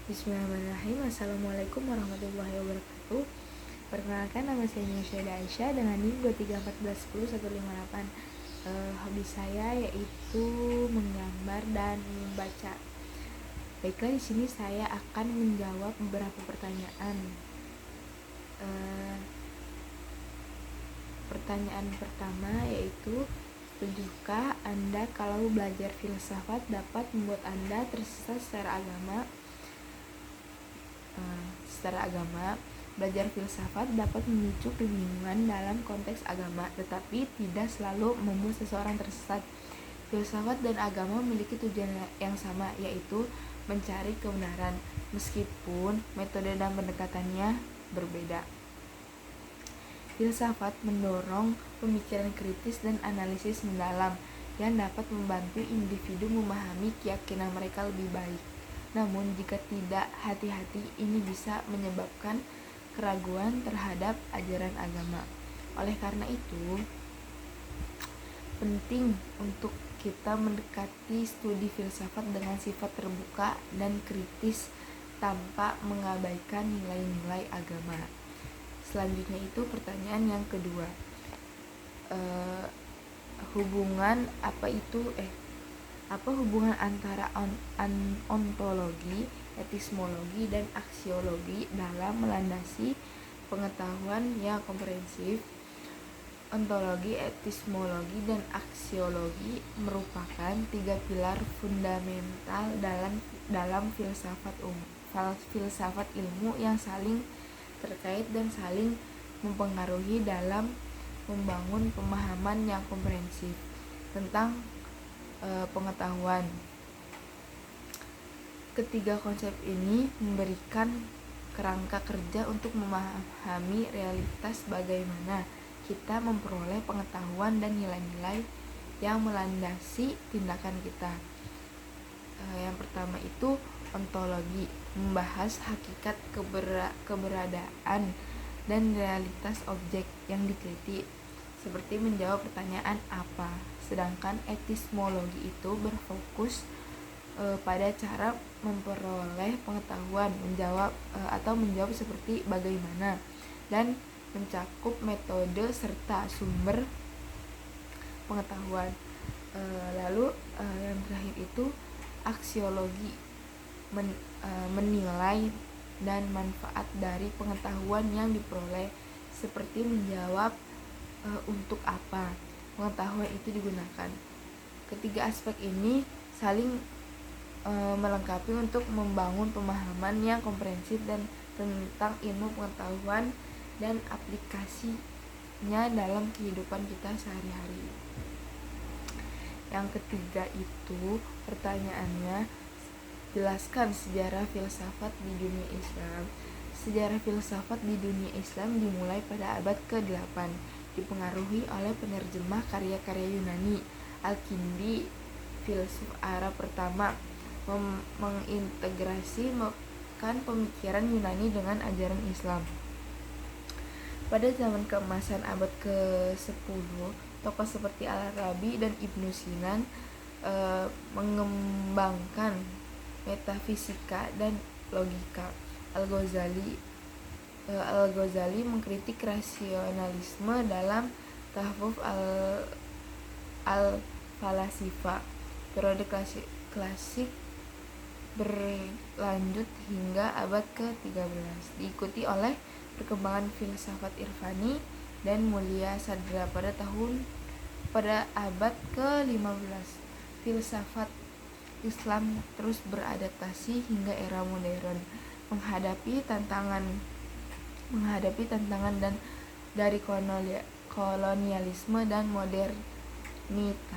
Bismillahirrahmanirrahim. Assalamualaikum warahmatullahi wabarakatuh. Perkenalkan, nama saya Nursyada Aisyah dengan NIM 231410 158. Hobi saya yaitu menggambar dan membaca. Baiklah, di sini saya akan menjawab beberapa pertanyaan. Pertanyaan pertama yaitu, setujukah Anda kalau belajar filsafat dapat membuat Anda tersesat secara agama? Belajar filsafat dapat memicu kebingungan dalam konteks agama, tetapi tidak selalu membuat seseorang tersesat. Filsafat dan agama memiliki tujuan yang sama, yaitu mencari kebenaran, meskipun metode dan pendekatannya berbeda. Filsafat mendorong pemikiran kritis dan analisis mendalam yang dapat membantu individu memahami keyakinan mereka lebih baik. Namun, jika tidak hati-hati, ini bisa menyebabkan keraguan terhadap ajaran agama. Oleh karena itu, penting untuk kita mendekati studi filsafat dengan sifat terbuka dan kritis tanpa mengabaikan nilai-nilai agama. Selanjutnya itu pertanyaan yang kedua. Apa hubungan antara ontologi, epistemologi, dan aksiologi dalam melandasi pengetahuan yang komprehensif? Ontologi, epistemologi, dan aksiologi merupakan tiga pilar fundamental dalam filsafat ilmu yang saling terkait dan saling mempengaruhi dalam membangun pemahaman yang komprehensif tentang pengetahuan. Ketiga konsep ini memberikan kerangka kerja untuk memahami realitas bagaimana kita memperoleh pengetahuan dan nilai-nilai yang melandasi tindakan kita. Yang pertama itu ontologi, membahas hakikat keberadaan dan realitas objek yang diteliti, seperti menjawab pertanyaan apa. Sedangkan epistemologi itu berfokus pada cara memperoleh pengetahuan, menjawab seperti bagaimana, dan mencakup metode serta sumber pengetahuan. Lalu yang terakhir itu aksiologi, menilai dan manfaat dari pengetahuan yang diperoleh, seperti menjawab untuk apa pengetahuan itu digunakan. Ketiga aspek ini saling melengkapi untuk membangun pemahaman yang komprehensif dan tentang ilmu pengetahuan dan aplikasinya dalam kehidupan kita sehari-hari. Yang ketiga itu pertanyaannya, jelaskan sejarah filsafat di dunia Islam. Sejarah filsafat di dunia Islam dimulai pada abad ke-8, dipengaruhi oleh penerjemah karya-karya Yunani. Al-Kindi, filsuf Arab pertama, mengintegrasikan pemikiran Yunani dengan ajaran Islam. Pada zaman keemasan abad ke-10, tokoh seperti Al-Arabi dan Ibnu Sina mengembangkan metafisika dan logika. Al-Ghazali mengkritik rasionalisme dalam Tahfuz al-Falasifa. Periode klasik berlanjut hingga abad ke-13, diikuti oleh perkembangan filsafat Irfani dan Mulia Sadra pada abad ke-15. Filsafat Islam terus beradaptasi hingga era modern, menghadapi tantangan dan dari kolonialisme dan modernitas.